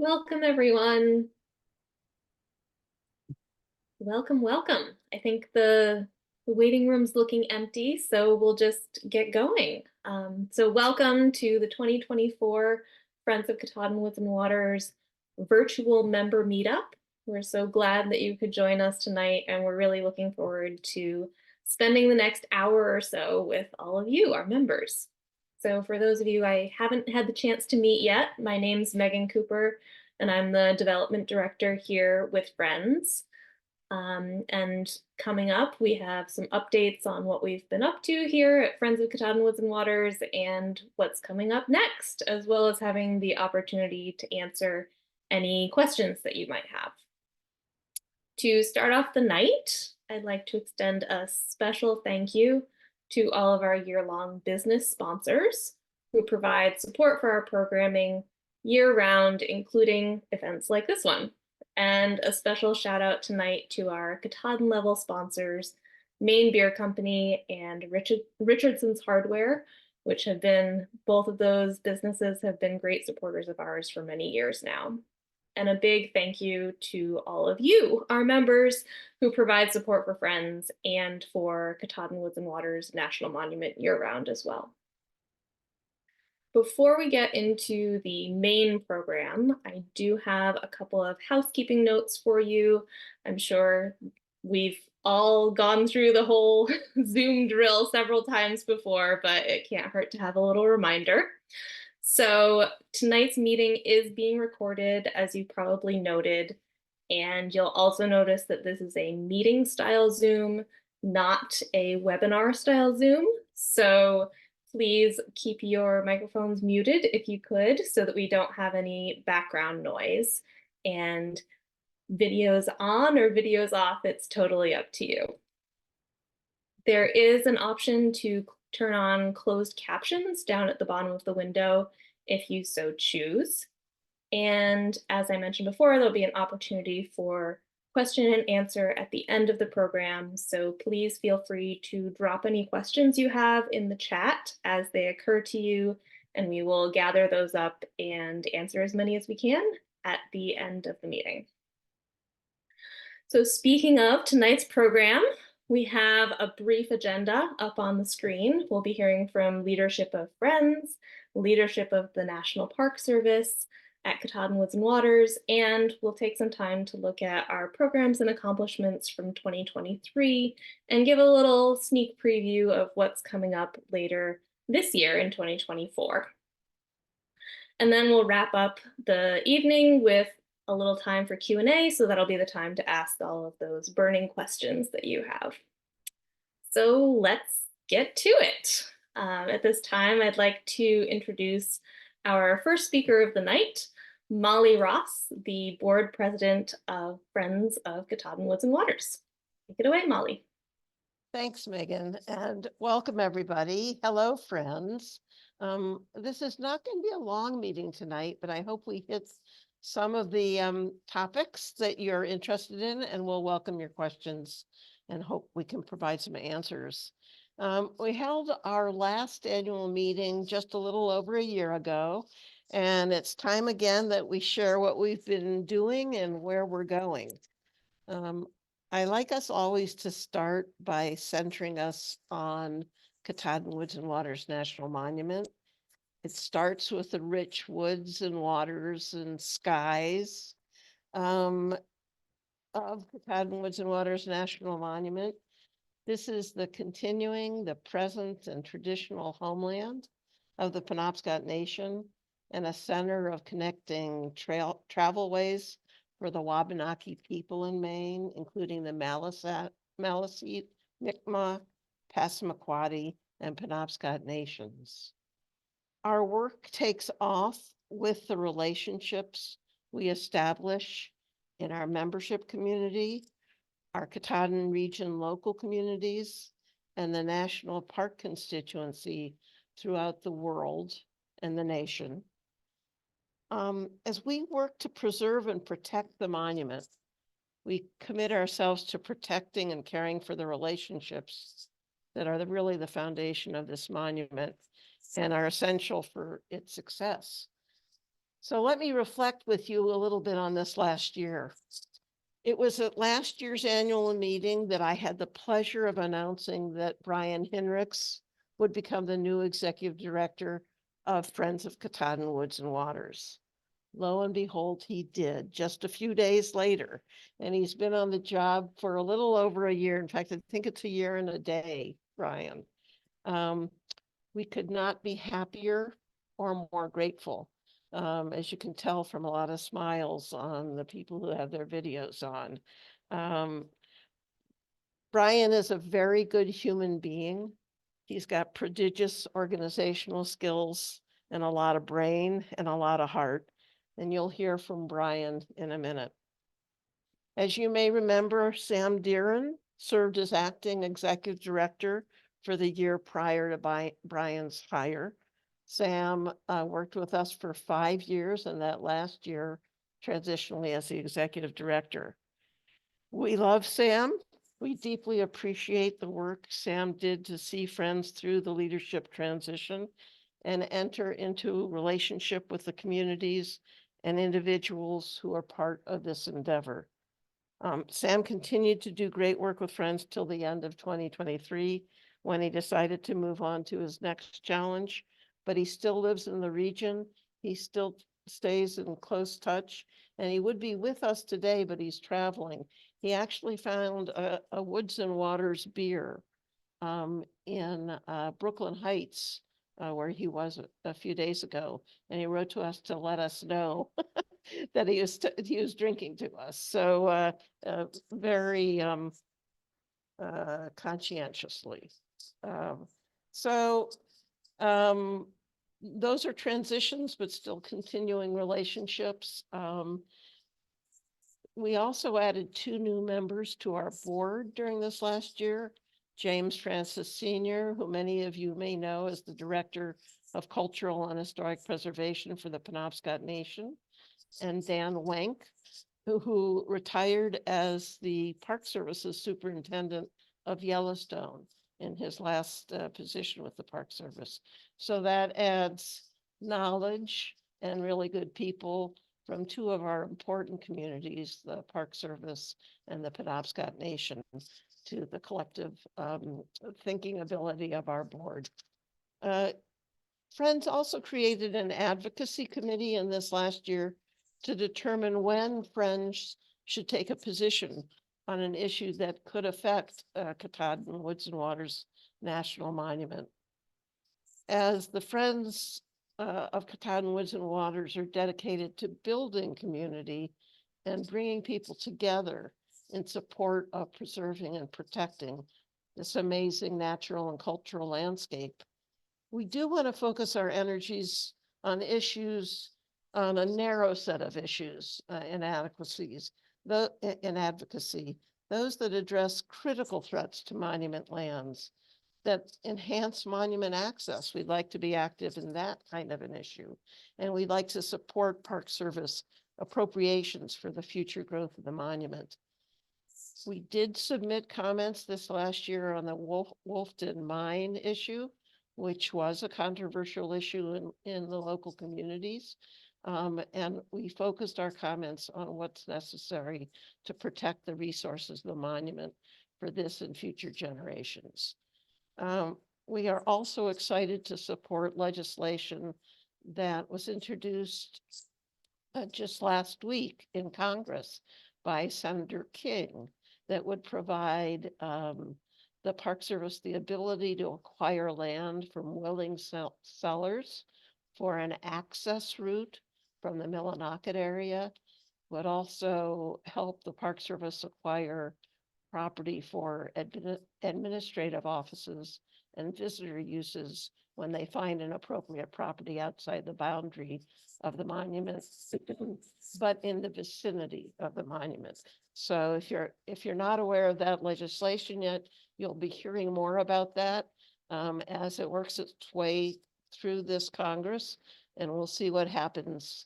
Welcome, everyone. Welcome, welcome. I think the waiting room's looking empty, so we'll just get going. So welcome to the 2024 Friends of Katahdin Woods and Waters virtual member meetup. We're so glad that you could join us tonight, and we're really looking forward to spending the next hour or so with all of you, our members. So for those of you I haven't had the chance to meet yet, my name's Megan Cooper, and I'm the development director here with Friends. And coming up, we have some updates on what we've been up to here at Friends of Katahdin Woods and Waters and what's coming up next, as well as having the opportunity to answer any questions that you might have. To start off the night, I'd like to extend a special thank you to all of our year-long business sponsors who provide support for our programming year-round, including events like this one. And a special shout out tonight to our Katahdin level sponsors, Maine Beer Company and Richardson's Hardware, which have been, both of those businesses have been great supporters of ours for many years now. And a big thank you to all of you, our members, who provide support for Friends and for Katahdin Woods and Waters National Monument year-round as well. Before we get into the main program, I do have a couple of housekeeping notes for you. I'm sure we've all gone through the whole Zoom drill several times before, but it can't hurt to have a little reminder. So tonight's meeting is being recorded, as you probably noted, and you'll also notice that this is a meeting style Zoom, not a webinar style Zoom. So please keep your microphones muted if you could, so that we don't have any background noise. And videos on or videos off, it's totally up to you. There is an option to turn on closed captions down at the bottom of the window if you so choose. And as I mentioned before, there'll be an opportunity for question and answer at the end of the program. So please feel free to drop any questions you have in the chat as they occur to you, and we will gather those up and answer as many as we can at the end of the meeting. So speaking of tonight's program, we have a brief agenda up on the screen. We'll be hearing from leadership of Friends, leadership of the National Park Service at Katahdin Woods and Waters, and we'll take some time to look at our programs and accomplishments from 2023 and give a little sneak preview of what's coming up later this year in 2024. And then we'll wrap up the evening with a little time for Q&A, so that'll be the time to ask all of those burning questions that you have. So let's get to it. At this time, I'd like to introduce our first speaker of the night, Molly Ross, the board president of Friends of Katahdin Woods and Waters. Take it away, Molly. Thanks, Megan, and welcome everybody. Hello, friends. This is not going to be a long meeting tonight, but I hope we hit some of the topics that you're interested in, and we'll welcome your questions and hope we can provide some answers. We held our last annual meeting just a little over a year ago, and it's time again that we share what we've been doing and where we're going. I like us always to start by centering us on Katahdin Woods and Waters National Monument. It starts with the rich woods and waters and skies of Katahdin Woods and Waters National Monument. This is the continuing, the present and traditional homeland of the Penobscot Nation and a center of connecting travelways for the Wabanaki people in Maine, including the Maliseet, Mi'kmaq, Passamaquoddy, and Penobscot nations. Our work takes off with the relationships we establish in our membership community, our Katahdin region local communities, and the National Park constituency throughout the world and the nation. As we work to preserve and protect the monument, we commit ourselves to protecting and caring for the relationships that are really the foundation of this monument and are essential for its success. So let me reflect with you a little bit on this last year. It was at last year's annual meeting that I had the pleasure of announcing that Brian Hinrichs would become the new executive director of Friends of Katahdin Woods and Waters. Lo and behold, he did just a few days later, and he's been on the job for a little over a year. In fact, I think it's a year and a day, Brian. We could not be happier or more grateful. As you can tell from a lot of smiles on the people who have their videos on. Brian is a very good human being. He's got prodigious organizational skills and a lot of brain and a lot of heart. And you'll hear from Brian in a minute. As you may remember, Sam Deeren served as acting executive director for the year prior to Brian's hire. Sam worked with us for 5 years, and that last year transitionally as the executive director. We love Sam. We deeply appreciate the work Sam did to see Friends through the leadership transition and enter into relationship with the communities and individuals who are part of this endeavor. Sam continued to do great work with Friends till the end of 2023 when he decided to move on to his next challenge, but he still lives in the region. He still stays in close touch, and he would be with us today, but he's traveling. He actually found a Woods and Waters beer in Brooklyn Heights, where he was a few days ago, and he wrote to us to let us know that he was drinking to us. So very conscientiously. So those are transitions, but still continuing relationships. We also added 2 new members to our board during this last year. James Francis Sr., who many of you may know as the Director of Cultural and Historic Preservation for the Penobscot Nation, and Dan Wenk, who retired as the Park Service's Superintendent of Yellowstone in his last position with the Park Service. So that adds knowledge and really good people from 2 of our important communities, the Park Service and the Penobscot Nation, to the collective thinking ability of our board. Friends also created an advocacy committee in this last year to determine when Friends should take a position on an issue that could affect Katahdin Woods and Waters National Monument. As the Friends of Katahdin Woods and Waters are dedicated to building community and bringing people together in support of preserving and protecting this amazing natural and cultural landscape, we do want to focus our energies on issues, on a narrow set of issues in advocacy, those that address critical threats to monument lands, that enhance monument access. We'd like to be active in that kind of an issue. And we'd like to support Park Service appropriations for the future growth of the monument. We did submit comments this last year on the Wolfden Mine issue, which was a controversial issue in the local communities. And we focused our comments on what's necessary to protect the resources of the monument for this and future generations. We are also excited to support legislation that was introduced just last week in Congress by Senator King that would provide the Park Service the ability to acquire land from willing sellers for an access route from the Millinocket area, would also help the Park Service acquire property for administrative offices and visitor uses when they find an appropriate property outside the boundary of the monument, but in the vicinity of the monument. So if you're not aware of that legislation yet, you'll be hearing more about that as it works its way through this Congress, and we'll see what happens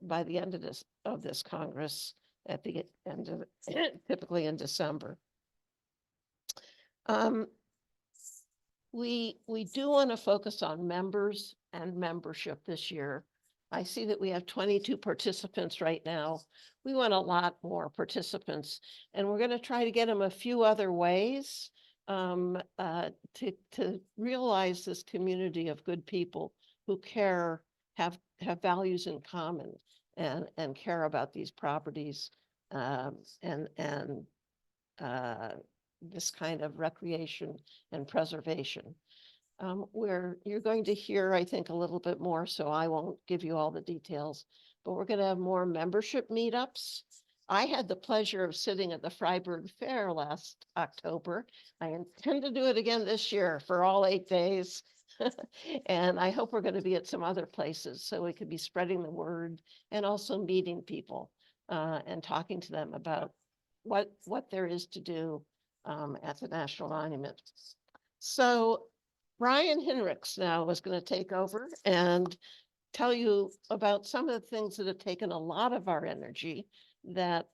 by the end of this Congress at the end of typically in December. We do want to focus on members and membership this year. I see that we have 22 participants right now. We want a lot more participants, and we're going to try to get them a few other ways to realize this community of good people who care, have values in common, and care about these properties and this kind of recreation and preservation. Where you're going to hear, I think, a little bit more, so I won't give you all the details, but we're going to have more membership meetups. I had the pleasure of sitting at the Freiburg Fair last October. I intend to do it again this year for all 8 days. And I hope we're going to be at some other places so we could be spreading the word and also meeting people and talking to them about what there is to do at the National Monument. So Brian Hinrichs now is going to take over and tell you about some of the things that have taken a lot of our energy that,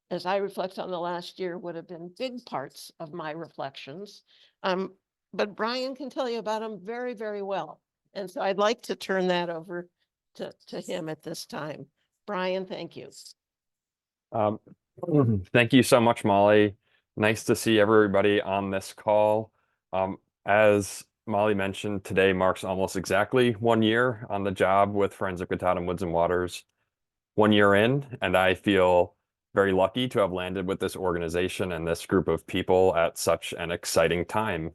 as I reflect on the last year, would have been big parts of my reflections. But Brian can tell you about them very, very well. And so I'd like to turn that over to him at this time. Brian, thank you. Um, Thank you so much, Molly. Nice to see everybody on this call. As Molly mentioned, today marks almost exactly 1 year on the job with Friends of Katahdin Woods and Waters. 1 year in, and I feel very lucky to have landed with this organization and this group of people at such an exciting time.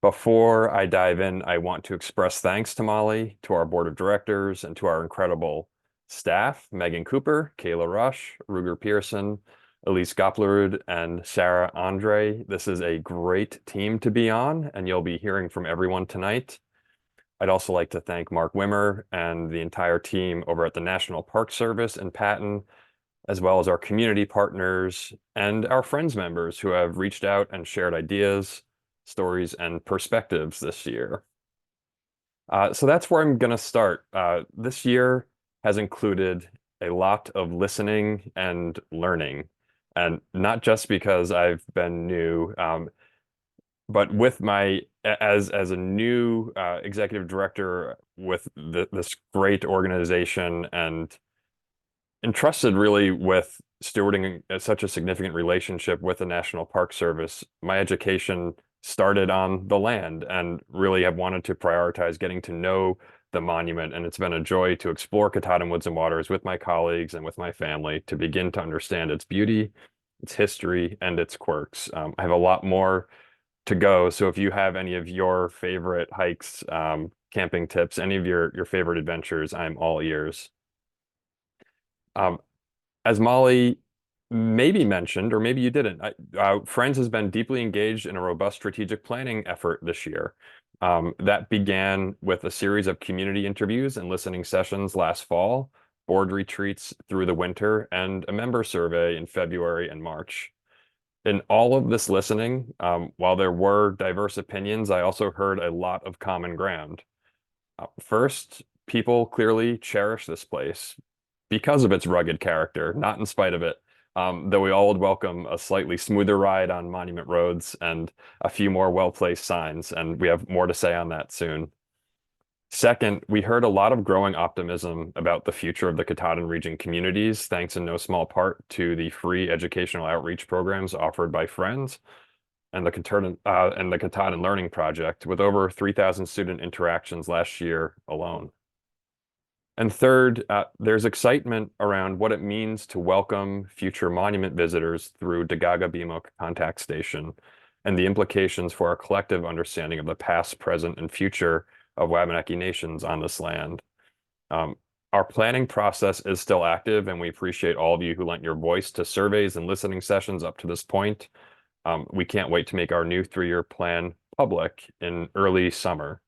Before I dive in, I want to express thanks to Molly, to our board of directors, and to our incredible staff, Megan Cooper, Kayla Rush, Ruger Pearson, Elise Goplerud, and Sarah Andre. This is a great team to be on, and you'll be hearing from everyone tonight. I'd also like to thank Mark Wimmer and the entire team over at the National Park Service in Patton, as well as our community partners and our Friends members who have reached out and shared ideas, stories, and perspectives this year. So that's where I'm going to start. This year has included a lot of listening and learning, and not just because I've been new, but with my as a new executive director with this great organization and entrusted really with stewarding such a significant relationship with the National Park Service, my education started on the land and really have wanted to prioritize getting to know the monument. And it's been a joy to explore Katahdin Woods and Waters with my colleagues and with my family to begin to understand its beauty, its history, and its quirks. I have a lot more to go. So if you have any of your favorite hikes, camping tips, any of your favorite adventures, I'm all ears. Um, as Molly maybe mentioned, or maybe you didn't, Friends has been deeply engaged in a robust strategic planning effort this year. That began with a series of community interviews and listening sessions last fall, board retreats through the winter, and a member survey in February and March. In all of this listening, while there were diverse opinions, I also heard a lot of common ground. First, people clearly cherish this place because of its rugged character, not in spite of it. Though we all would welcome a slightly smoother ride on monument roads and a few more well-placed signs, and we have more to say on that soon. Second, we heard a lot of growing optimism about the future of the Katahdin region communities, thanks in no small part to the free educational outreach programs offered by Friends and the Katahdin Learning Project, with over 3,000 student interactions last year alone. And third, there's excitement around what it means to welcome future monument visitors through Dagaga Bimok Contact Station and the implications for our collective understanding of the past, present, and future of Wabanaki nations on this land. Our planning process is still active, and we appreciate all of you who lent your voice to surveys and listening sessions up to this point. We can't wait to make our new 3-year plan public in early summer.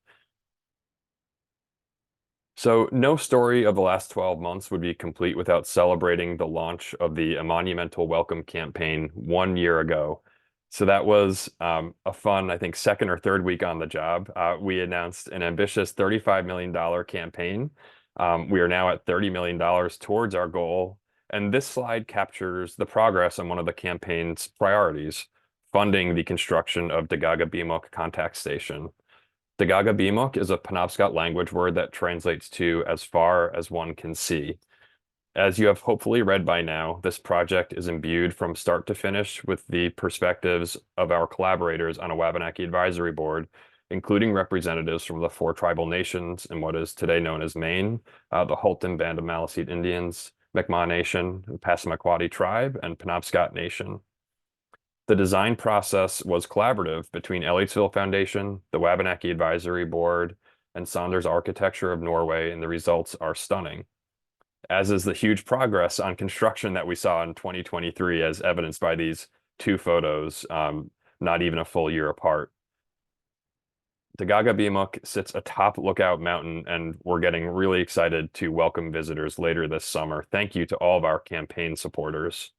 So no story of the last 12 months would be complete without celebrating the launch of the A Monumental Welcome campaign 1 year ago. So that was a fun, I think, second or third week on the job. We announced an ambitious $35 million campaign. We are now at $30 million towards our goal. And this slide captures the progress on one of the campaign's priorities, funding the construction of Dagaga Bimok Contact Station. Dagaga Bimuk is a Penobscot language word that translates to as far as one can see. As you have hopefully read by now, this project is imbued from start to finish with the perspectives of our collaborators on a Wabanaki Advisory Board, including representatives from the 4 tribal nations in what is today known as Maine, the Halton Band of Maliseet Indians, Mi'kmaq Nation, the Passamaquoddy Tribe, and Penobscot Nation. The design process was collaborative between Elliottsville Foundation, the Wabanaki Advisory Board, and Saunders Architecture of Norway, and the results are stunning, as is the huge progress on construction that we saw in 2023, as evidenced by these 2 photos, not even a full year apart. Dagaga Bimuk sits atop Lookout Mountain, and we're getting really excited to welcome visitors later this summer. Thank you to all of our campaign supporters.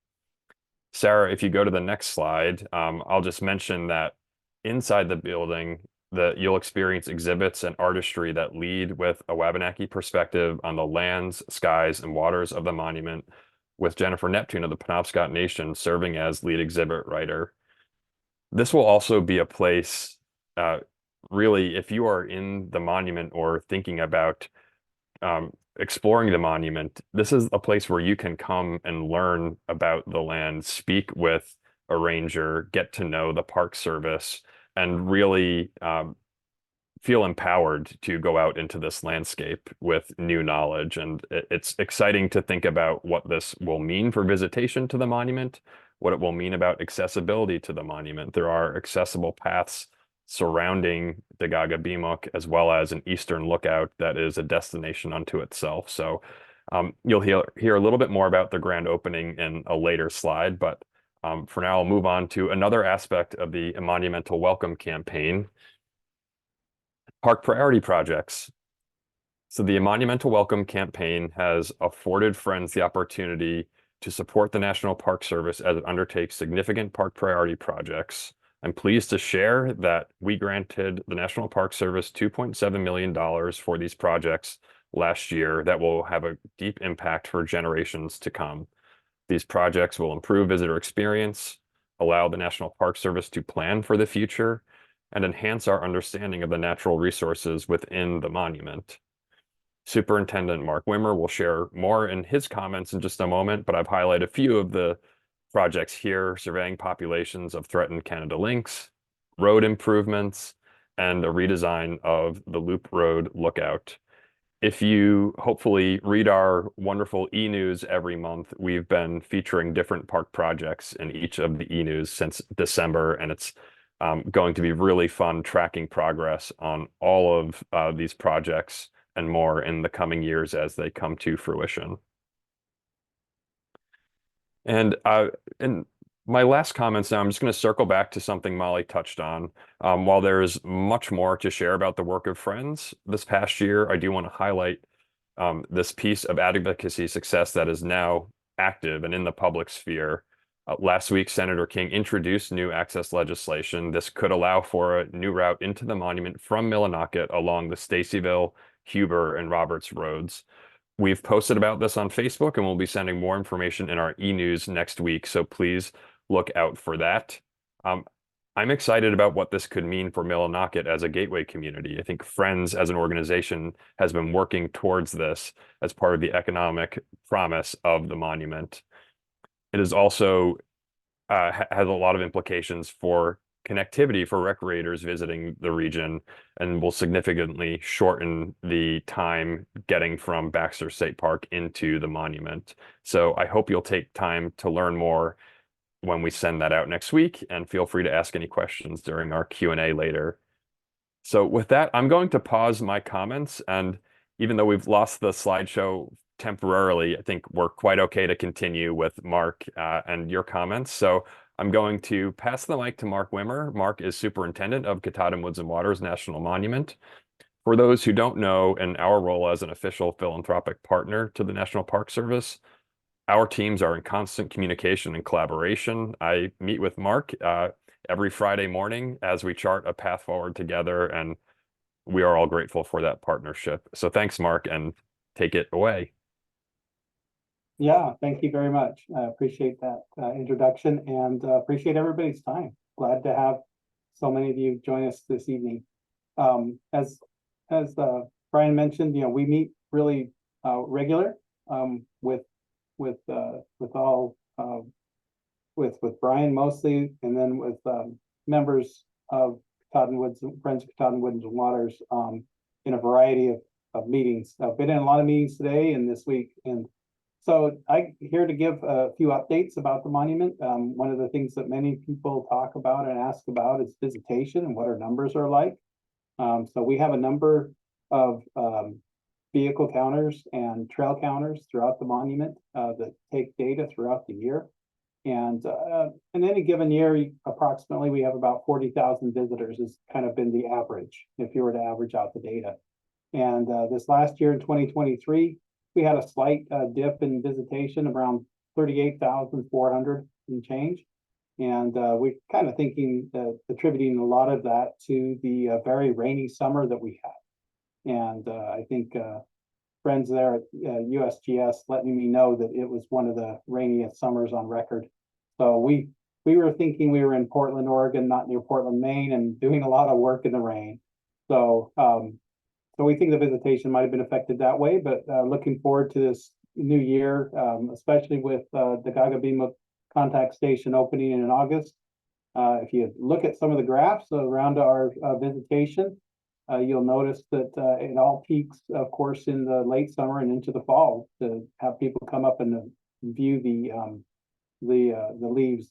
Sarah, if you go to the next slide, I'll just mention that inside the building, you'll experience exhibits and artistry that lead with a Wabanaki perspective on the lands, skies, and waters of the monument, with Jennifer Neptune of the Penobscot Nation serving as lead exhibit writer. This will also be a place, really, if you are in the monument or thinking about exploring the monument, this is a place where you can come and learn about the land, speak with a ranger, get to know the Park Service, and really feel empowered to go out into this landscape with new knowledge. And it's exciting to think about what this will mean for visitation to the monument, what it will mean about accessibility to the monument. There are accessible paths surrounding Dagaga Bimuk, as well as an eastern lookout that is a destination unto itself. So you'll hear a little bit more about the grand opening in a later slide, but for now, I'll move on to another aspect of the Monumental Welcome campaign, park priority projects. So the Monumental Welcome campaign has afforded friends the opportunity to support the National Park Service as it undertakes significant park priority projects. I'm pleased to share that we granted the National Park Service $2.7 million for these projects last year that will have a deep impact for generations to come. These projects will improve visitor experience, allow the National Park Service to plan for the future, and enhance our understanding of the natural resources within the monument. Superintendent Mark Wimmer will share more in his comments in just a moment, but I've highlighted a few of the projects here: surveying populations of threatened Canada lynx, road improvements, and a redesign of the Loop Road lookout. If you hopefully read our wonderful e-news every month, we've been featuring different park projects in each of the e-news since December, and it's going to be really fun tracking progress on all of these projects and more in the coming years as they come to fruition. And in my last comments now, I'm just going to circle back to something Molly touched on. While there's much more to share about the work of Friends this past year, I do want to highlight this piece of advocacy success that is now active and in the public sphere. Last week, Senator King introduced new access legislation. This could allow for a new route into the monument from Millinocket along the Stacyville, Huber, and Roberts roads. We've posted about this on Facebook, and we'll be sending more information in our e-news next week, so please look out for that. I'm excited about what this could mean for Millinocket as a gateway community. I think Friends as an organization has been working towards this as part of the economic promise of the monument. It is also has a lot of implications for connectivity for recreators visiting the region, and will significantly shorten the time getting from Baxter State Park into the monument. So I hope you'll take time to learn more when we send that out next week, and feel free to ask any questions during our Q&A later. So with that, I'm going to pause my comments, and even though we've lost the slideshow temporarily, I think we're quite okay to continue with Mark and your comments. So I'm going to pass the mic to Mark Wimmer. Mark is Superintendent of Katahdin Woods and Waters National Monument. For those who don't know, in our role as an official philanthropic partner to the National Park Service, our teams are in constant communication and collaboration. I meet with Mark every Friday morning as we chart a path forward together, and we are all grateful for that partnership. So thanks, Mark, and take it away. Yeah, thank you very much. I appreciate that introduction, and appreciate everybody's time. Glad to have so many of you join us this evening. As Brian mentioned, we meet really regular with all with Brian mostly, and then with members of Katahdin Woods, Friends of Katahdin Woods and Waters, in a variety of meetings. I've been in a lot of meetings today and this week, and so I'm here to give a few updates about the monument. One of the things that many people talk about and ask about is visitation and what our numbers are like. So we have a number of vehicle counters and trail counters throughout the monument that take data throughout the year. And in any given year, approximately, we have about 40,000 visitors has kind of been the average, if you were to average out the data. And this last year in 2023, we had a slight dip in visitation, around 38,400 and change. And we're kind of thinking, attributing a lot of that to the very rainy summer that we had. And I think friends there at USGS letting me know that it was one of the rainiest summers on record. So we were thinking we were in Portland, Oregon, not near Portland, Maine, and doing a lot of work in the rain. So so we think the visitation might have been affected that way, but looking forward to this new year, especially with the KWW contact station opening in August. If you look at some of the graphs around our visitation, you'll notice that it all peaks, of course, in the late summer and into the fall to have people come up and view the leaves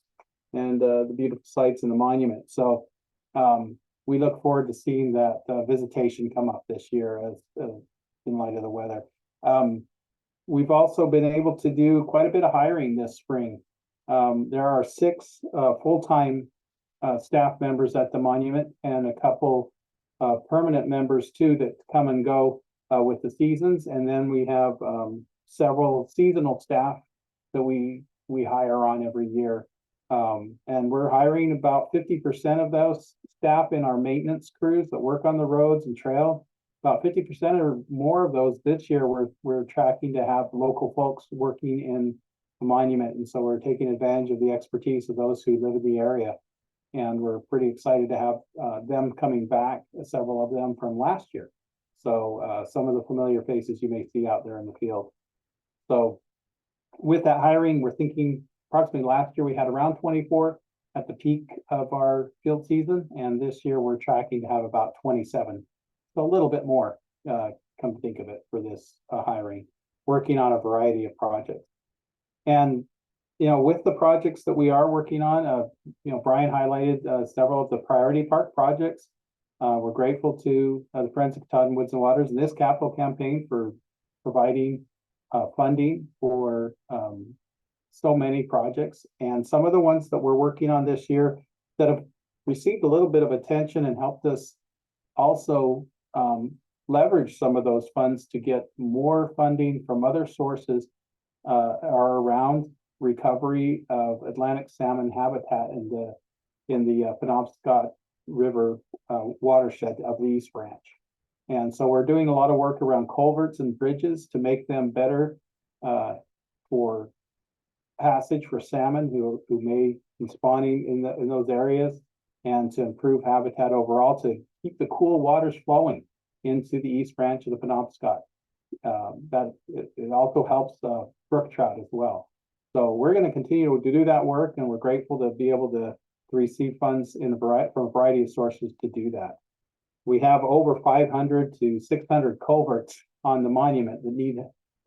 and the beautiful sights in the monument. So we look forward to seeing that visitation come up this year as in light of the weather. We've also been able to do quite a bit of hiring this spring. There are 6 full-time staff members at the monument and a couple permanent members too that come and go with the seasons. And then we have several seasonal staff that we hire on every year. And we're hiring about 50% of those staff in our maintenance crews that work on the roads and trail. About 50% or more of those this year, we're tracking to have local folks working in the monument. And so we're taking advantage of the expertise of those who live in the area. And we're pretty excited to have them coming back, several of them from last year. So some of the familiar faces you may see out there in the field. So with that hiring, we're thinking approximately last year we had around 24 at the peak of our field season. And this year we're tracking to have about 27. So a little bit more, come to think of it, for this hiring, working on a variety of projects. And with the projects that we are working on, Brian highlighted several of the priority park projects. We're grateful to the Friends of Katahdin Woods and Waters in this capital campaign for providing funding for so many projects. And some of the ones that we're working on this year that have received a little bit of attention and helped us also leverage some of those funds to get more funding from other sources are around recovery of Atlantic salmon habitat in the Penobscot River watershed of the East Branch. And so we're doing a lot of work around culverts and bridges to make them better for passage for salmon who may be spawning in those areas, and to improve habitat overall to keep the cool waters flowing into the East Branch of the Penobscot. It also helps brook trout as well. So we're going to continue to do that work, and we're grateful to be able to receive funds from a variety of sources to do that. We have over 500 to 600 culverts on the monument that need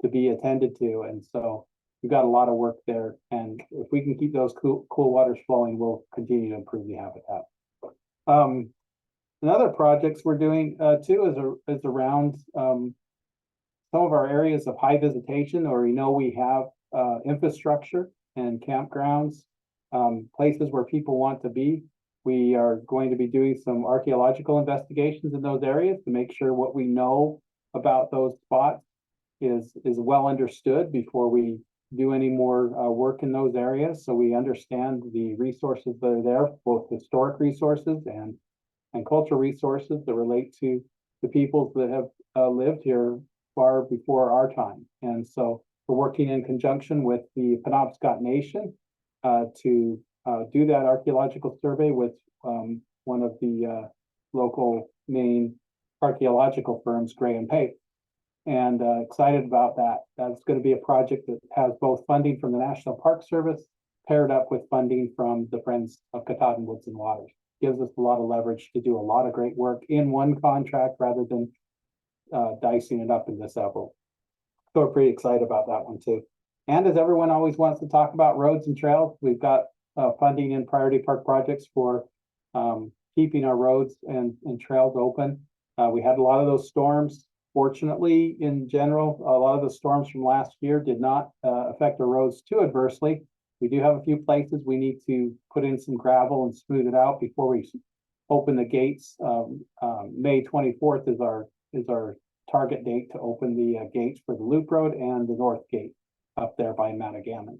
to be attended to, and so we've got a lot of work there. And if we can keep those cool waters flowing, we'll continue to improve the habitat. And other projects we're doing too is around some of our areas of high visitation, or we have infrastructure and campgrounds, places where people want to be. We are going to be doing some archaeological investigations in those areas to make sure what we know about those spots is well understood before we do any more work in those areas. So we understand the resources that are there, both historic resources and cultural resources that relate to the peoples that have lived here far before our time. And so we're working in conjunction with the Penobscot Nation to do that archaeological survey with one of the local main archaeological firms, Gray and Pape. And excited about that. That's going to be a project that has both funding from the National Park Service paired up with funding from the Friends of Katahdin Woods and Waters. Gives us a lot of leverage to do a lot of great work in one contract rather than dicing it up into several. So we're pretty excited about that one too. And as everyone always wants to talk about roads and trails, we've got funding in priority park projects for keeping our roads and trails open. We had a lot of those storms. Fortunately, in general, a lot of the storms from last year did not affect the roads too adversely. We do have a few places we need to put in some gravel and smooth it out before we open the gates. May 24th is our target date to open the gates for the Loop Road and the North Gate up there by Mattagamon.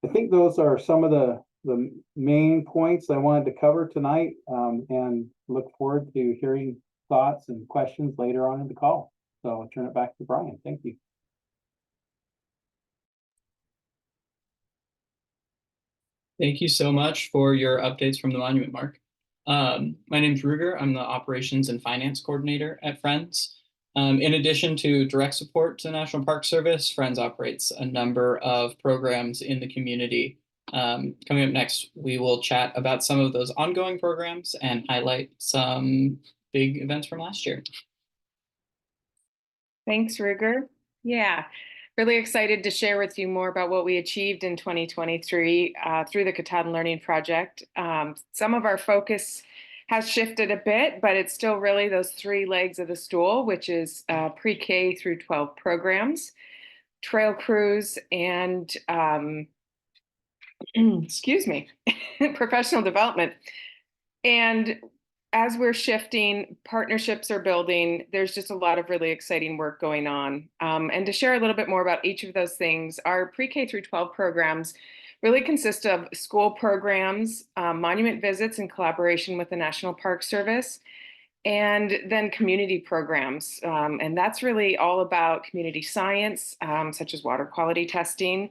I think those are some of the main points I wanted to cover tonight, and look forward to hearing thoughts and questions later on in the call. So I'll turn it back to Brian. Thank you. Thank you so much for your updates from the monument, Mark. My name is Ruger. I'm the Operations and Finance Coordinator at Friends. In addition to direct support to the National Park Service, Friends operates a number of programs in the community. Coming up next, we will chat about some of those ongoing programs and highlight some big events from last year. Thanks, Ruger. Yeah, really excited to share with you more about what we achieved in 2023 through the Katahdin Learning Project. Some of our focus has shifted a bit, but it's still really those three legs of the stool, which is pre-K through 12 programs, trail crews, and excuse me, professional development. And as we're shifting, partnerships are building, there's just a lot of really exciting work going on. And to share a little bit more about each of those things, our pre-K through 12 programs really consist of school programs, monument visits in collaboration with the National Park Service, and then community programs. And that's really all about community science, such as water quality testing,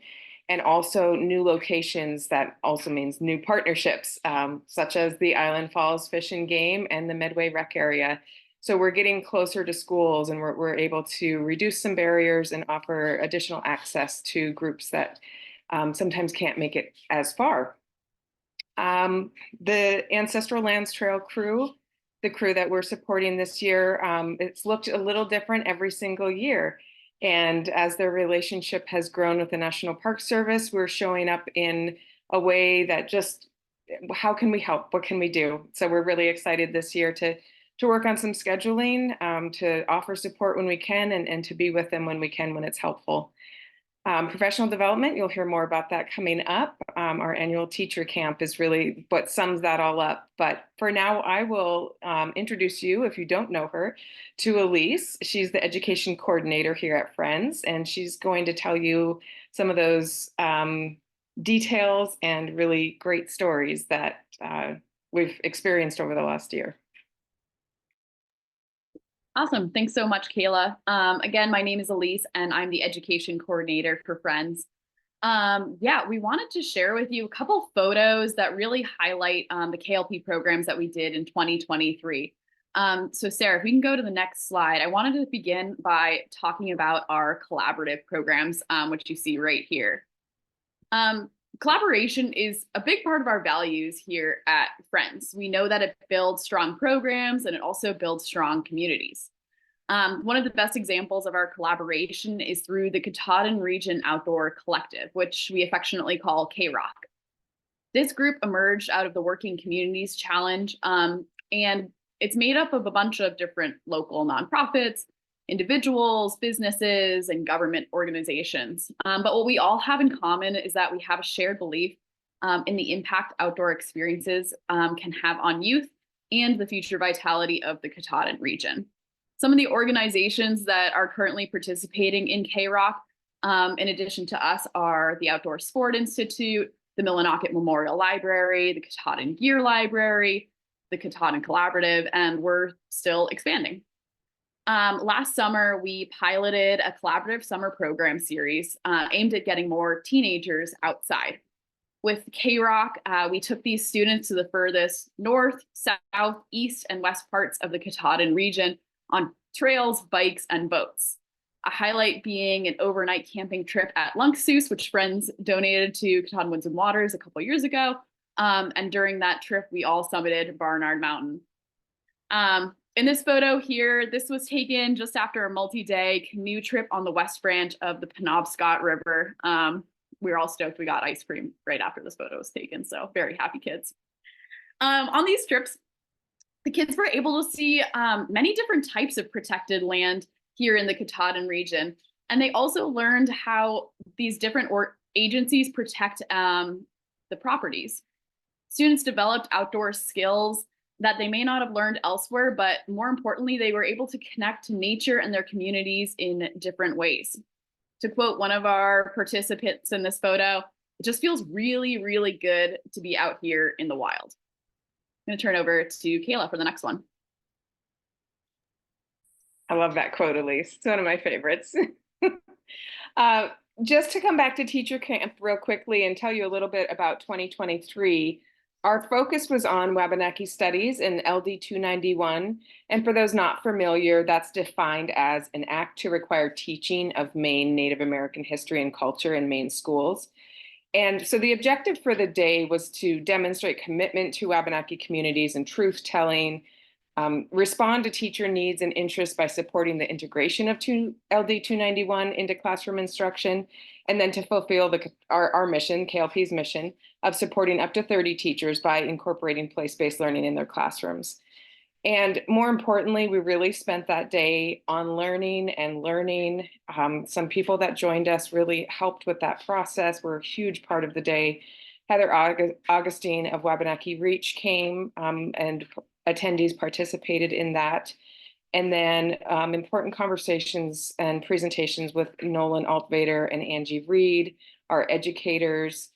and also new locations. That also means new partnerships, such as the Island Falls Fish and Game and the Medway Rec Area. So we're getting closer to schools, and we're able to reduce some barriers and offer additional access to groups that sometimes can't make it as far. The Ancestral Lands Trail crew, the crew that we're supporting this year, it's looked a little different every single year. And as their relationship has grown with the National Park Service, we're showing up in a way that just, how can we help? What can we do? So we're really excited this year to work on some scheduling, to offer support when we can, and to be with them when we can, when it's helpful. Professional development, you'll hear more about that coming up. Our annual teacher camp is really what sums that all up. But for now, I will introduce you, if you don't know her, to Elise. She's the education coordinator here at Friends, and she's going to tell you some of those details and really great stories that we've experienced over the last year. Awesome. Thanks so much, Kayla. Again, my name is Elise, and I'm the education coordinator for Friends. Yeah, we wanted to share with you a couple photos that really highlight the KLP programs that we did in 2023. So Sarah, if we can go to the next slide, I wanted to begin by talking about our collaborative programs, which you see right here. Collaboration is a big part of our values here at Friends. We know that it builds strong programs, and it also builds strong communities. One of the best examples of our collaboration is through the Katahdin Region Outdoor Collective, which we affectionately call K-Rock. This group emerged out of the Working Communities Challenge, and it's made up of a bunch of different local nonprofits, individuals, businesses, and government organizations. But what we all have in common is that we have a shared belief in the impact outdoor experiences can have on youth and the future vitality of the Katahdin region. Some of the organizations that are currently participating in K-Rock, in addition to us, are the Outdoor Sport Institute, the Millinocket Memorial Library, the Katahdin Gear Library, the Katahdin Collaborative, and we're still expanding. Last summer, we piloted a collaborative summer program series aimed at getting more teenagers outside. With K-Rock, we took these students to the furthest north, south, east, and west parts of the Katahdin region on trails, bikes, and boats. A highlight being an overnight camping trip at Lunksoos, which Friends donated to Katahdin Woods and Waters a couple years ago. And during that trip, we all summited Barnard Mountain. In this photo here, this was taken just after a multi-day canoe trip on the west branch of the Penobscot River. We were all stoked we got ice cream right after this photo was taken, so very happy kids. On these trips, the kids were able to see many different types of protected land here in the Katahdin region, and they also learned how these different agencies protect the properties. Students developed outdoor skills that they may not have learned elsewhere, but more importantly, they were able to connect to nature and their communities in different ways. To quote one of our participants in this photo, it just feels really, really good to be out here in the wild. I'm gonna turn over to Kayla for the next one. I love that quote, Elise. It's one of my favorites. Just to come back to teacher camp real quickly and tell you a little bit about 2023, our focus was on Wabanaki studies in LD 291. And for those not familiar, that's defined as an act to require teaching of Maine Native American history and culture in Maine schools. And so the objective for the day was to demonstrate commitment to Wabanaki communities and truth telling, respond to teacher needs and interests by supporting the integration of LD 291 into classroom instruction, and then to fulfill our mission, KLP's mission, of supporting up to 30 teachers by incorporating place-based learning in their classrooms. And more importantly, we really spent that day on learning and learning. Some people that joined us really helped with that process, were a huge part of the day. Heather Augustine of Wabanaki Reach came and attendees participated in that. And then important conversations and presentations with Nolan Altvader and Angie Reed, our educators.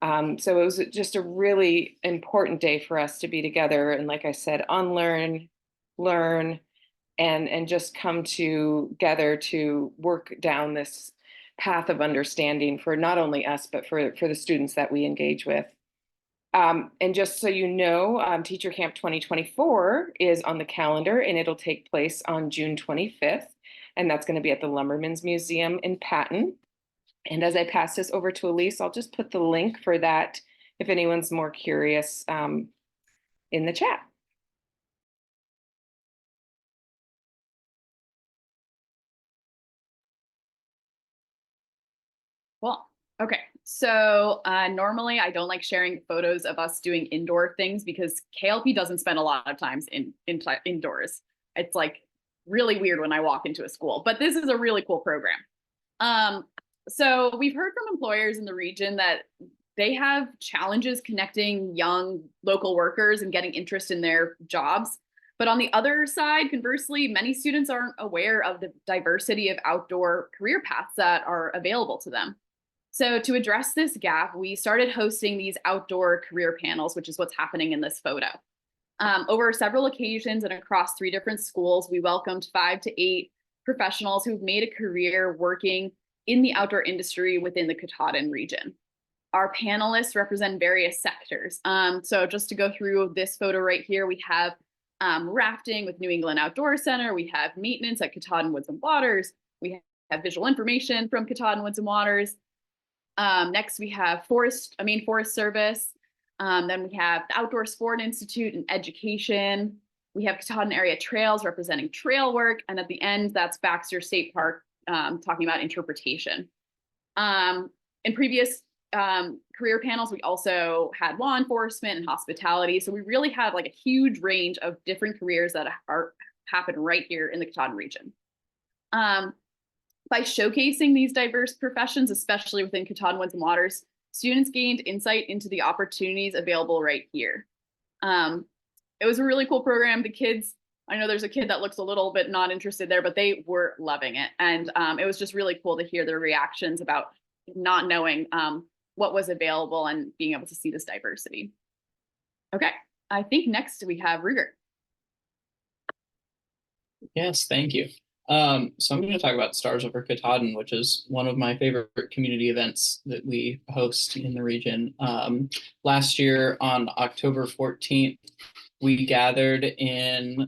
So it was just a really important day for us to be together. And like I said, unlearn, learn, and just come together to work down this path of understanding for not only us, but for the students that we engage with. And just so you know, Teacher Camp 2024 is on the calendar and it'll take place on June 25th. And that's going to be at the Lumbermen's Museum in Patton. And as I pass this over to Elise, I'll just put the link for that if anyone's more curious in the chat. Well, okay. So normally I don't like sharing photos of us doing indoor things because KLP doesn't spend a lot of times indoors. It's like really weird when I walk into a school, but this is a really cool program. So we've heard from employers in the region that they have challenges connecting young local workers and getting interest in their jobs. But on the other side, conversely, many students aren't aware of the diversity of outdoor career paths that are available to them. So to address this gap, we started hosting these outdoor career panels, which is what's happening in this photo. Over several occasions and across 3 different schools, we welcomed 5 to 8 professionals who've made a career working in the outdoor industry within the Katahdin region. Our panelists represent various sectors. So just to go through this photo right here, we have rafting with New England Outdoor Center. We have maintenance at Katahdin Woods and Waters. We have visual information from Katahdin Woods and Waters. Next, we have Maine Forest Service. Then we have the Outdoor Sport Institute and Education. We have Katahdin Area Trails representing trail work. And at the end, that's Baxter State Park talking about interpretation. In previous career panels, we also had law enforcement and hospitality. So we really have like a huge range of different careers that happen right here in the Katahdin region. By showcasing these diverse professions, especially within Katahdin Woods and Waters, students gained insight into the opportunities available right here. It was a really cool program. The kids, I know there's a kid that looks a little bit not interested there, but they were loving it. And it was just really cool to hear their reactions about not knowing what was available and being able to see this diversity. Okay, I think next we have Ruger. Yes, thank you. So I'm going to talk about Stars Over Katahdin, which is one of my favorite community events that we host in the region. Last year on October 14th, we gathered in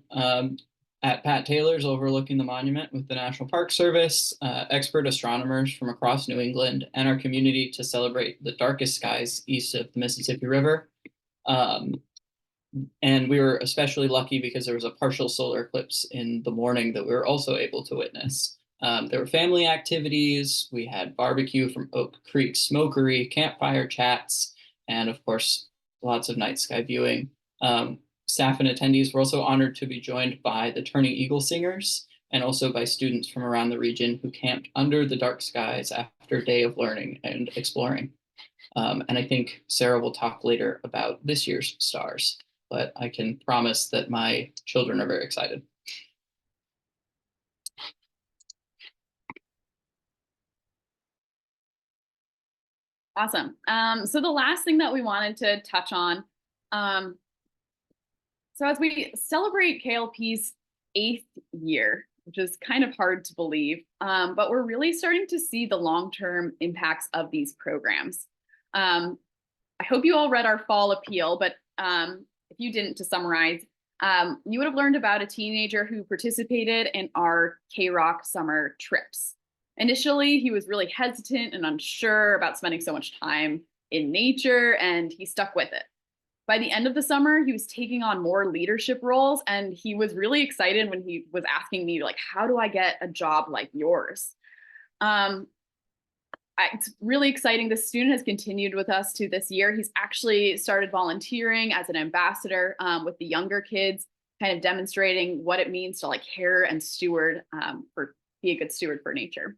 at Pat Taylor's overlooking the monument with the National Park Service, expert astronomers from across New England, and our community to celebrate the darkest skies east of the Mississippi River. And we were especially lucky because there was a partial solar eclipse in the morning that we were also able to witness. There were family activities. We had barbecue from Oak Creek Smokery, campfire chats, and of course, lots of night sky viewing. Staff and attendees were also honored to be joined by the Turning Eagle Singers and also by students from around the region who camped under the dark skies after a day of learning and exploring. And I think Sarah will talk later about this year's stars, but I can promise that my children are very excited. Awesome. So the last thing that we wanted to touch on, so as we celebrate KLP's 8th year, which is kind of hard to believe, but we're really starting to see the long-term impacts of these programs. I hope you all read our fall appeal, but if you didn't, to summarize, you would have learned about a teenager who participated in our K-Rock summer trips. Initially, he was really hesitant and unsure about spending so much time in nature, and he stuck with it. By the end of the summer, he was taking on more leadership roles, and he was really excited when he was asking me, like, how do I get a job like yours? It's really exciting. The student has continued with us to this year. He's actually started volunteering as an ambassador with the younger kids, kind of demonstrating what it means to like care and steward be a good steward for nature.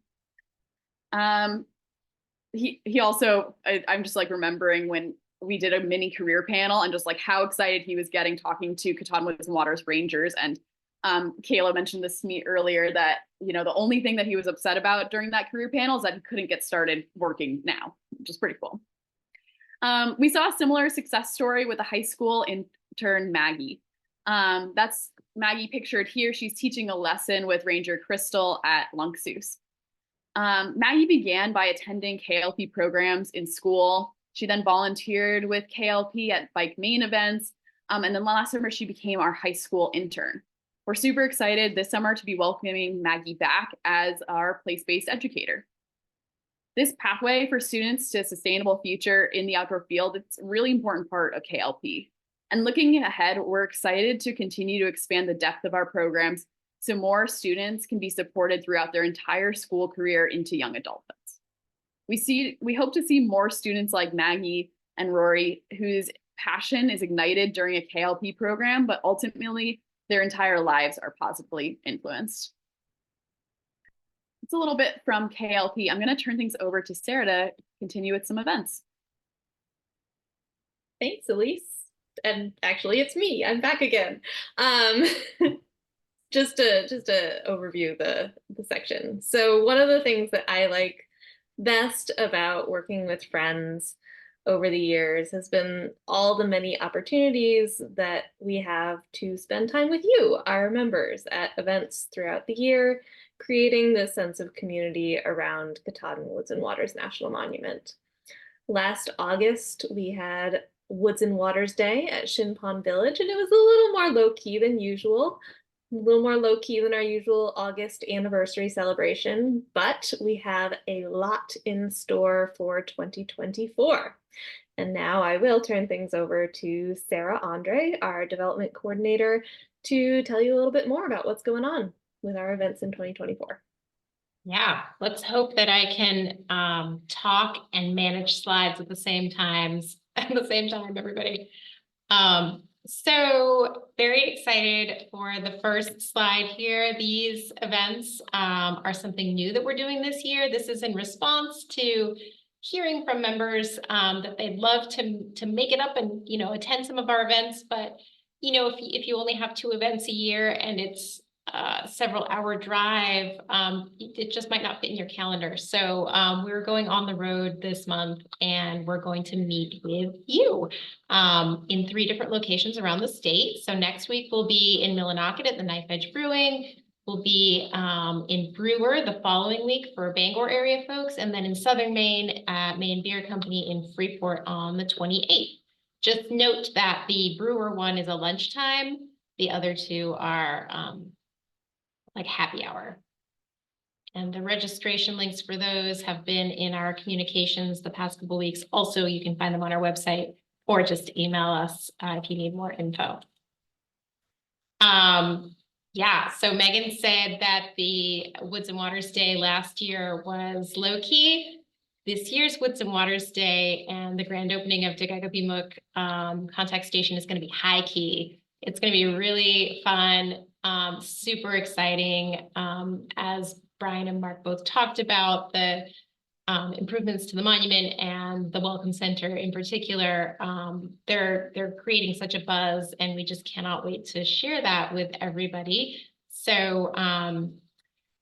He also, I'm just like remembering when we did a mini career panel and just like how excited he was getting talking to Katahdin Woods and Waters Rangers. And Kayla mentioned this to me earlier that, you know, the only thing that he was upset about during that career panel is that he couldn't get started working now, which is pretty cool. We saw a similar success story with a high school intern, Maggie. That's Maggie pictured here. She's teaching a lesson with Ranger Crystal at Lunksoos. Maggie began by attending KLP programs in school. She then volunteered with KLP at Bike Main events. And then last summer, she became our high school intern. We're super excited this summer to be welcoming Maggie back as our place-based educator. This pathway for students to a sustainable future in the outdoor field, it's a really important part of KLP. And looking ahead, we're excited to continue to expand the depth of our programs so more students can be supported throughout their entire school career into young adulthood. We hope to see more students like Maggie and Rory, whose passion is ignited during a KLP program, but ultimately their entire lives are positively influenced. It's a little bit from KLP. I'm going to turn things over to Sarah to continue with some events. Thanks, Elise. And actually, it's me. I'm back again. Just to overview the section. So one of the things that I like best about working with friends over the years has been all the many opportunities that we have to spend time with you, our members, at events throughout the year, creating this sense of community around Katahdin Woods and Waters National Monument. Last August, we had Woods and Waters Day at Shin Pond Village, and it was a little more low-key than usual. A little more low-key than our usual August anniversary celebration, but we have a lot in store for 2024. And now I will turn things over to Sarah Andre, our development coordinator, to tell you a little bit more about what's going on with our events in 2024. Yeah, let's hope that I can talk and manage slides at the same time, everybody. So very excited for the first slide here. These events are something new that we're doing this year. This is in response to hearing from members that they'd love to make it up and, you know, attend some of our events. But, you know, if you only have 2 events a year and it's several hour drive, it just might not fit in your calendar. So we're going on the road this month and we're going to meet with you in 3 different locations around the state. So next week we'll be in Millinocket at the Knife Edge Brewing. will be in Brewer the following week for Bangor area folks, and then in Southern Maine at Maine Beer Company in Freeport on the 28th. Just note that the Brewer one is a lunchtime. The other two are like happy hour. And the registration links for those have been in our communications the past couple weeks. Also, you can find them on our website or just email us if you need more info. Yeah, so Megan said that the Woods and Waters Day last year was low key. This year's Woods and Waters Day and the grand opening of KWW contact station is going to be high key. It's going to be really fun, super exciting. As Brian and Mark both talked about, the improvements to the monument and the Welcome Center in particular, they're creating such a buzz, and we just cannot wait to share that with everybody. So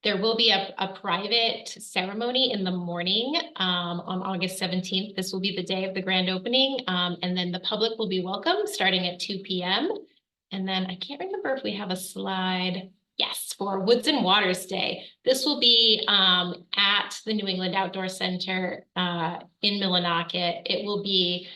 there will be a private ceremony in the morning on August 17th. This will be the day of the grand opening, and then the public will be welcome starting at 2 p.m. And then I can't remember if we have a slide. Yes, for Woods and Waters Day. This will be at the New England Outdoor Center in Millinocket. It will be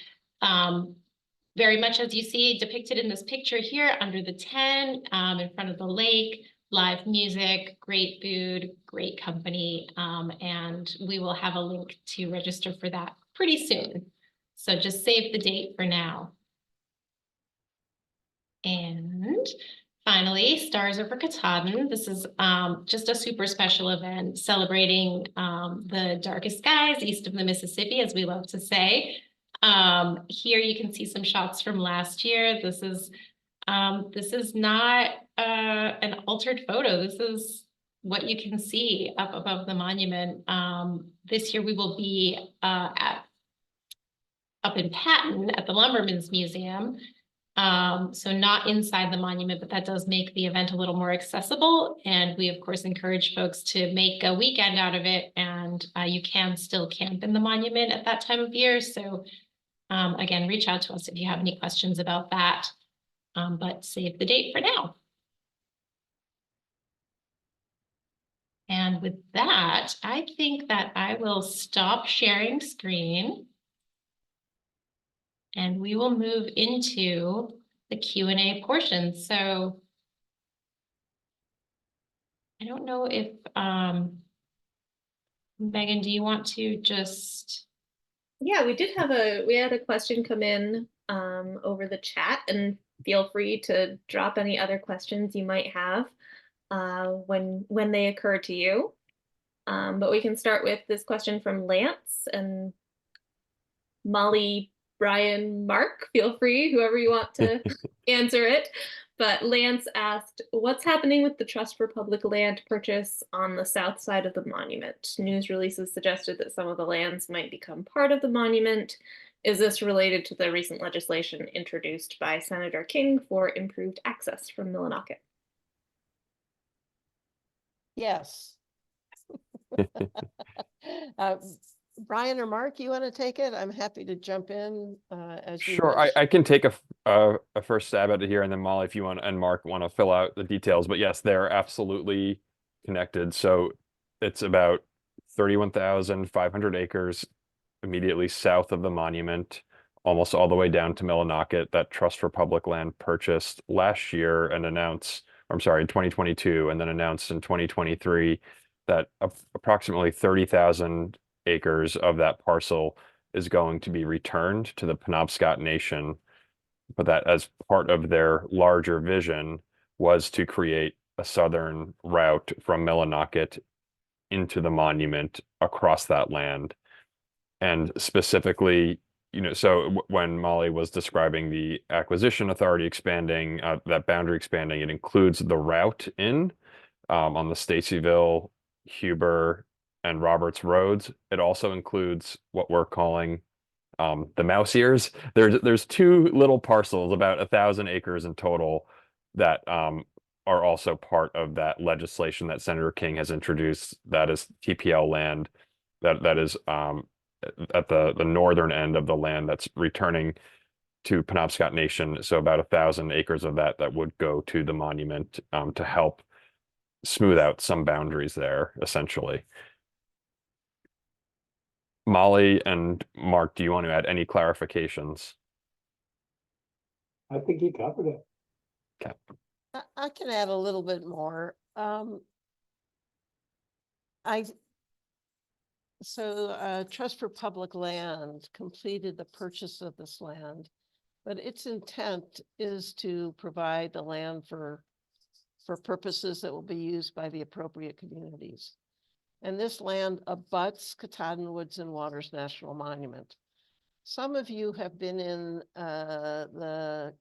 very much as you see depicted in this picture here, under the tent, in front of the lake, live music, great food, great company, and we will have a link to register for that pretty soon. So just save the date for now. And finally, Stars Over Katahdin. This is just a super special event celebrating the darkest skies east of the Mississippi, as we love to say. Here you can see some shots from last year. This is not an altered photo. This is what you can see up above the monument. This year we will be up in Patton at the Lumbermen's Museum. So not inside the monument, but that does make the event a little more accessible. And we, of course, encourage folks to make a weekend out of it. And you can still camp in the monument at that time of year. So again, reach out to us if you have any questions about that. But save the date for now. And with that, I think that I will stop sharing screen. And we will move into the Q&A portion. So I don't know if, Megan, do you want to just? Yeah, we had a question come in over the chat, and feel free to drop any other questions you might have when they occur to you. But we can start with this question from Lance, and Molly, Brian, Mark, feel free, whoever you want to answer it. But Lance asked, what's happening with the Trust for Public Land purchase on the south side of the monument? News releases suggested that some of the lands might become part of the monument. Is this related to the recent legislation introduced by Senator King for improved access from Millinocket? Yes. Brian or Mark, you want to take it? I'm happy to jump in as you Sure, wish. I can take a first stab at it here, and then Molly, if you want, and Mark want to fill out the details. But yes, they're absolutely connected. So it's about 31,500 acres immediately south of the monument, almost all the way down to Millinocket, that Trust for Public Land purchased last year and announced, I'm sorry, in 2022, and then announced in 2023 that approximately 30,000 acres of that parcel is going to be returned to the Penobscot Nation, but that as part of their larger vision was to create a southern route from Millinocket into the monument across that land. And specifically, so when Molly was describing the acquisition authority expanding, that boundary expanding, it includes the route in on the Stacyville, Huber, and Roberts roads. It also includes what we're calling the mouse ears. There's two little parcels, about 1,000 acres in total, that are also part of that legislation that Senator King has introduced. That is TPL land that is at the northern end of the land that's returning to Penobscot Nation. So about 1,000 acres of that would go to the monument to help smooth out some boundaries there, essentially. Molly and Mark, do you want to add any clarifications? I think he covered it. Okay. I can add a little bit more. Trust for Public Land completed the purchase of this land, but its intent is to provide the land for purposes that will be used by the appropriate communities. And this land abuts Katahdin Woods and Waters National Monument. Some of you have been in the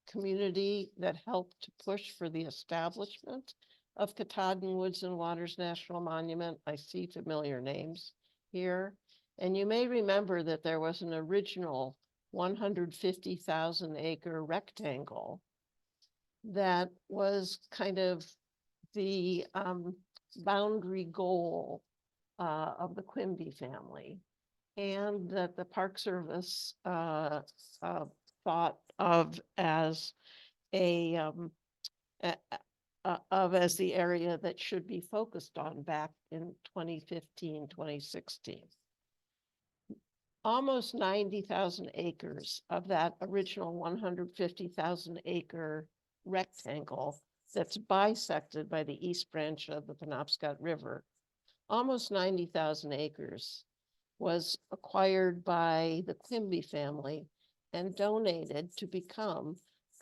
community that helped to push for the establishment of Katahdin Woods and Waters National Monument. I see familiar names here. And you may remember that there was an original 150,000 acre rectangle that was kind of the boundary goal of the Quimby family, and that the Park Service thought of as as the area that should be focused on back in 2015, 2016. Almost 90,000 acres of that original 150,000 acre rectangle that's bisected by the east branch of the Penobscot River, almost 90,000 acres was acquired by the Quimby family and donated to become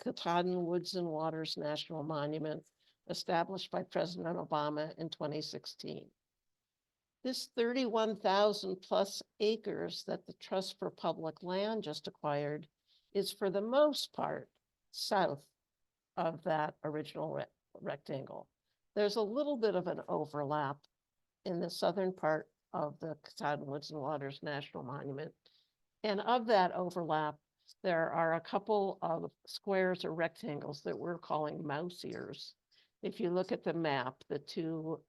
Katahdin Woods and Waters National Monument, established by President Obama in 2016. This 31,000 plus acres that the Trust for Public Land just acquired is for the most part south of that original rectangle. There's a little bit of an overlap in the southern part of the Katahdin Woods and Waters National Monument. And of that overlap, there are a couple of squares or rectangles that we're calling mouse ears. If you look at the map, the two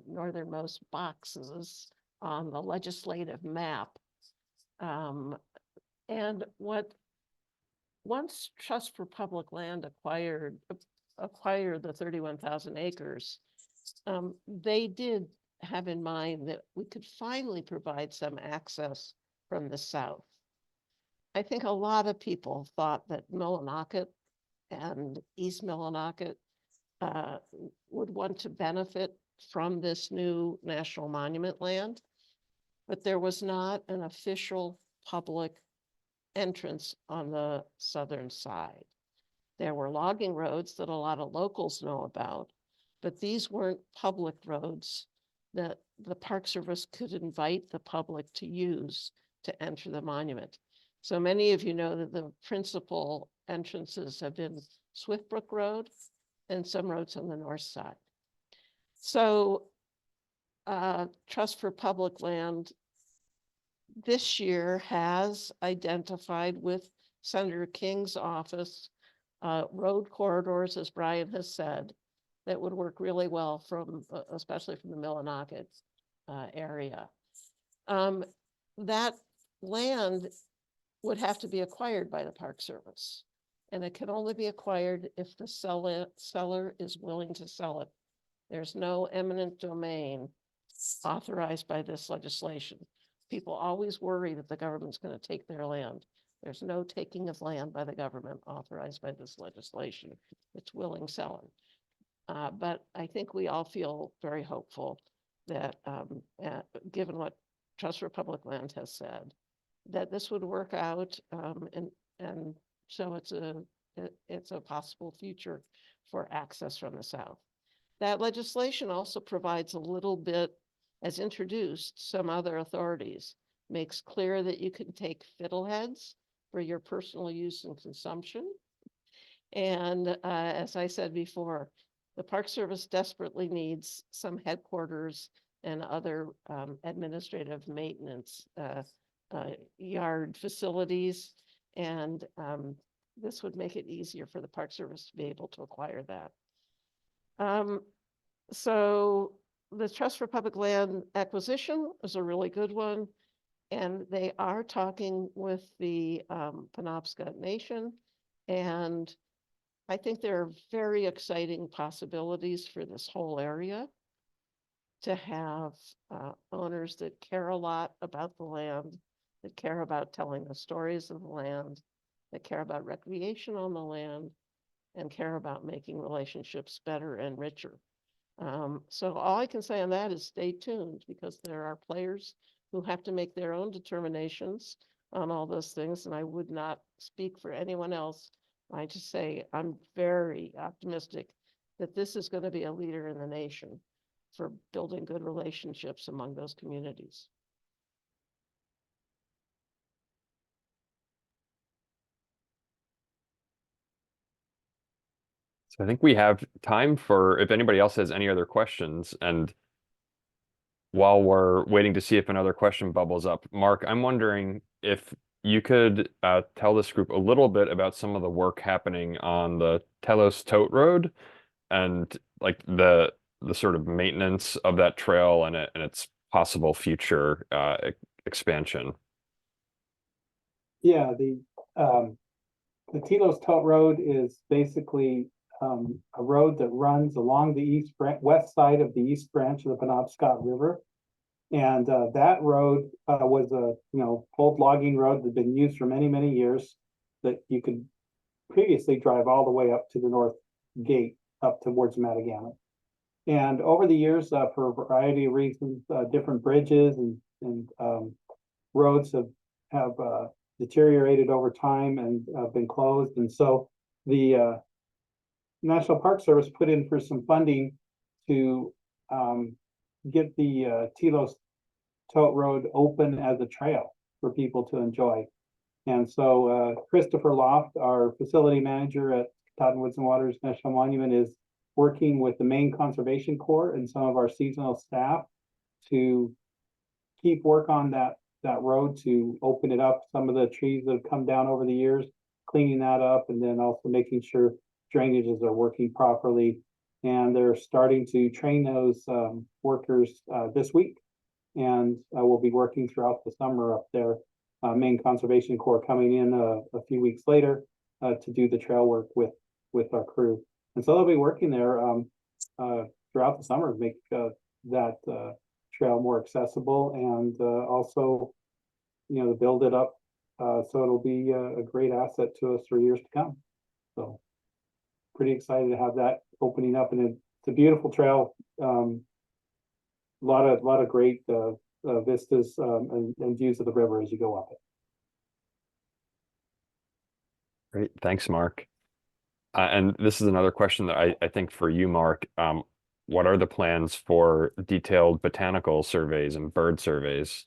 northernmost boxes on the legislative map. And once Trust for Public Land acquired the 31,000 acres, they did have in mind that we could finally provide some access from the south. I think a lot of people thought that Millinocket and East Millinocket would want to benefit from this new national monument land, but there was not an official public entrance on the southern side. There were logging roads that a lot of locals know about, but these weren't public roads that the Park Service could invite the public to use to enter the monument. So many of you know that the principal entrances have been Swiftbrook Road and some roads on the north side. So Trust for Public Land this year has identified with Senator King's office road corridors, as Brian has said, that would work really well from, especially from the Millinocket area. That land would have to be acquired by the Park Service, and it can only be acquired if the seller is willing to sell it. There's no eminent domain authorized by this legislation. People always worry that the government's going to take their land. There's no taking of land by the government authorized by this legislation. It's willing selling. But I think we all feel very hopeful that given what Trust for Public Land has said, that this would work out, and so it's a possible future for access from the south. That legislation also provides a little bit, as introduced, some other authorities, makes clear that you can take fiddleheads for your personal use and consumption. And as I said before, the Park Service desperately needs some headquarters and other administrative maintenance yard facilities. And this would make it easier for the Park Service to be able to acquire that. So the Trust for Public Land acquisition is a really good one. And they are talking with the Penobscot Nation. And I think there are very exciting possibilities for this whole area to have owners that care a lot about the land, that care about telling the stories of the land, that care about recreation on the land, and care about making relationships better and richer. So all I can say on that is stay tuned, because there are players who have to make their own determinations on all those things, and I would not speak for anyone else. I just say I'm very optimistic that this is going to be a leader in the nation for building good relationships among those communities. So I think we have time for if anybody else has any other questions. And while we're waiting to see if another question bubbles up, Mark, I'm wondering if you could tell this group a little bit about some of the work happening on the Telos Tote Road and like the sort of maintenance of that trail and its possible future expansion. Yeah, the Telos Tote Road is basically a road that runs along the west side of the east branch of the Penobscot River. And that road was a old logging road that had been used for many, many years, that you could previously drive all the way up to the north gate up towards Mattagamut. And over the years, for a variety of reasons, different bridges and roads have deteriorated over time and been closed. And so the National Park Service put in for some funding to get the Telos Tote Road open as a trail for people to enjoy. And so Christopher Loft, our facility manager at Katahdin Woods and Waters National Monument, is working with the Maine Conservation Corps and some of our seasonal staff to keep work on that road, to open it up. Some of the trees that have come down over the years, cleaning that up, and then also making sure drainages are working properly. And they're starting to train those workers this week. And we'll be working throughout the summer up there. Maine Conservation Corps coming in a few weeks later to do the trail work with our crew. And so they'll be working there throughout the summer to make that trail more accessible, and also, to build it up so it'll be a great asset to us for years to come. So pretty excited to have that opening up, and it's a beautiful trail. A lot of great vistas and views of the river as you go up it. Great, thanks, Mark. And this is another question that I think for you, Mark. What are the plans for detailed botanical surveys and bird surveys?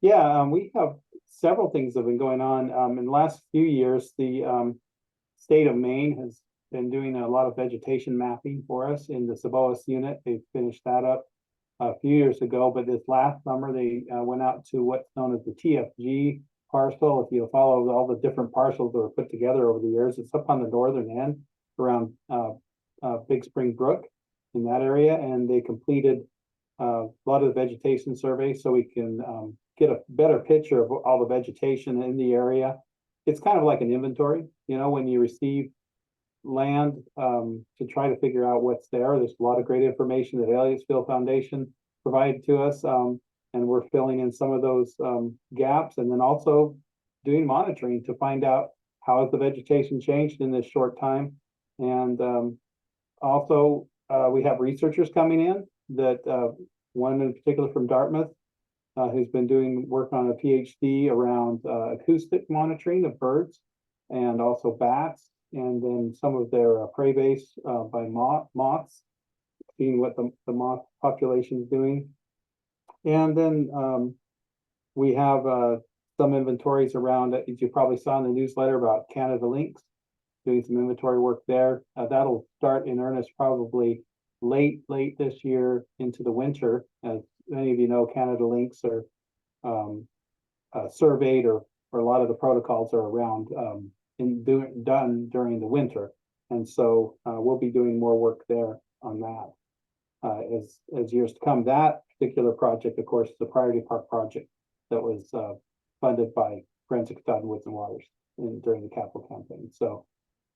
Yeah, we have several things that have been going on. In the last few years, the state of Maine has been doing a lot of vegetation mapping for us in the Saboas unit. They finished that up a few years ago, but this last summer they went out to what's known as the TFG parcel. If you follow all the different parcels that were put together over the years, it's up on the northern end around Big Spring Brook in that area, and they completed a lot of the vegetation surveys so we can get a better picture of all the vegetation in the area. It's kind of like an inventory, when you receive land to try to figure out what's there. There's a lot of great information that Elliottsville Foundation provided to us, and we're filling in some of those gaps, and then also doing monitoring to find out how has the vegetation changed in this short time. And also we have researchers coming in, that one in particular from Dartmouth, who's been doing work on a PhD around acoustic monitoring of birds and also bats, and then some of their prey base by moths, seeing what the moth population is doing. And then we have some inventories around, as you probably saw in the newsletter, about Canada lynx, doing some inventory work there. That'll start in earnest probably late this year into the winter. As many of you know, Canada lynx are surveyed, or a lot of the protocols are around done during the winter. And so we'll be doing more work there on that as years to come. That particular project, of course, is a priority park project that was funded by Friends of Katahdin Woods and Waters during the capital campaign. So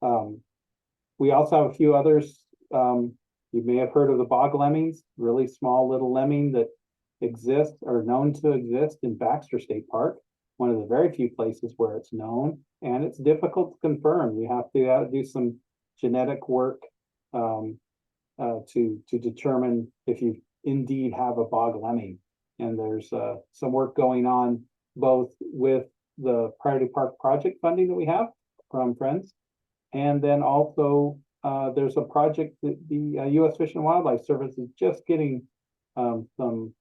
We also have a few others. You may have heard of the bog lemmings, really small little lemming that exist or known to exist in Baxter State Park, one of the very few places where it's known, and it's difficult to confirm. You have to do some genetic work to determine if you indeed have a bog lemming. And there's some work going on both with the Priority Park project funding that we have from Friends, and then also there's a project that the U.S. Fish and Wildlife Service is just getting some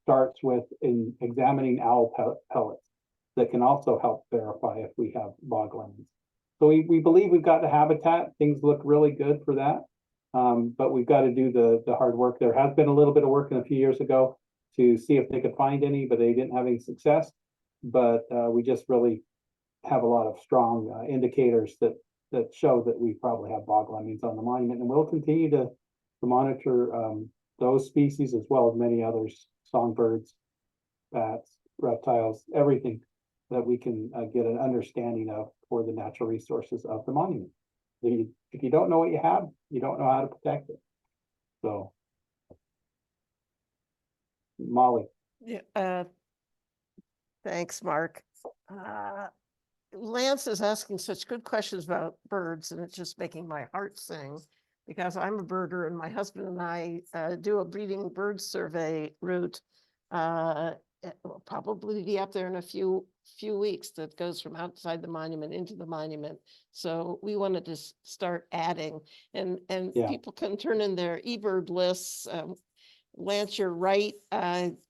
starts with in examining owl pellets that can also help verify if we have bog lemmings. So we believe we've got the habitat. Things look really good for that. But we've got to do the hard work. There has been a little bit of work a few years ago to see if they could find any, but they didn't have any success. But we just really have a lot of strong indicators that show that we probably have bog lemmings on the monument, and we'll continue to monitor those species as well as many others, songbirds, bats, reptiles, everything that we can get an understanding of for the natural resources of the monument. If you don't know what you have, you don't know how to protect it. So, Molly. Yeah, thanks, Mark. Lance is asking such good questions about birds, and it's just making my heart sing because I'm a birder, and my husband and I do a breeding bird survey route. It will probably be up there in a few weeks that goes from outside the monument into the monument. So we wanted to start adding, and Yeah. people can turn in their eBird lists. Lance, you're right.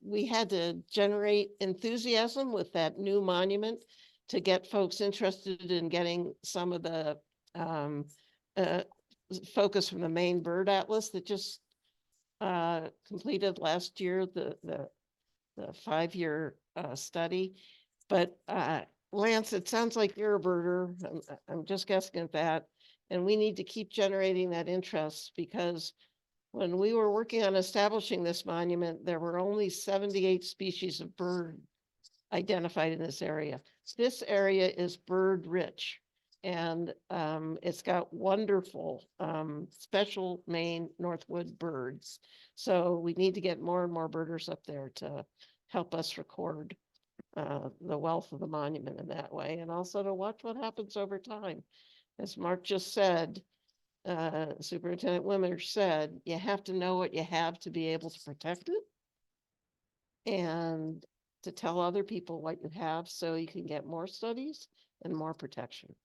We had to generate enthusiasm with that new monument to get folks interested in getting some of the focus from the Maine Bird Atlas that just completed last year, the 5-year study. But Lance, it sounds like you're a birder. I'm just guessing at that. And we need to keep generating that interest, because when we were working on establishing this monument, there were only 78 species of bird identified in this area. This area is bird rich, and it's got wonderful special Maine Northwood birds. So we need to get more and more birders up there to help us record the wealth of the monument in that way, and also to watch what happens over time. As Mark just said, Superintendent Wimmer said, you have to know what you have to be able to protect it, and to tell other people what you have so you can get more studies and more protection.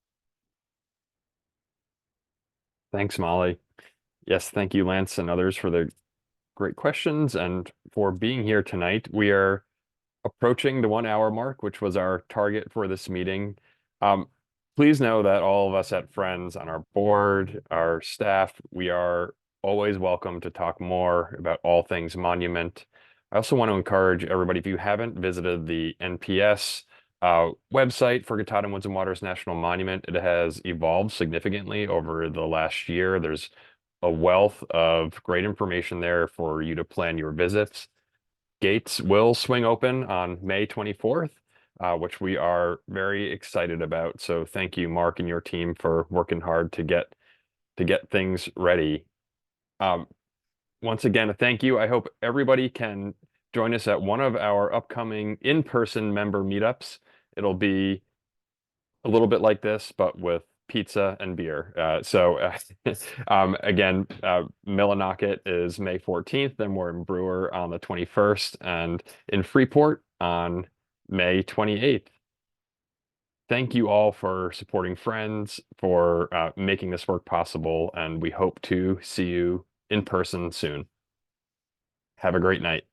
Thanks, Molly. Yes, thank you, Lance, and others for the great questions and for being here tonight. We are approaching the 1 hour mark, which was our target for this meeting. Please know that all of us at Friends, on our board, our staff, we are always welcome to talk more about all things monument. I also want to encourage everybody, if you haven't visited the NPS website for Katahdin Woods and Waters National Monument, it has evolved significantly over the last year. There's a wealth of great information there for you to plan your visits. Gates will swing open on May 24th, which we are very excited about. So thank you, Mark, and your team for working hard to get things ready. Once again, a thank you. I hope everybody can join us at one of our upcoming in-person member meetups. It'll be a little bit like this, but with pizza and beer. Again, Millinocket is May 14th, then we're in Brewer on the 21st, and in Freeport on May 28th. Thank you all for supporting Friends, for making this work possible, and we hope to see you in person soon. Have a great night.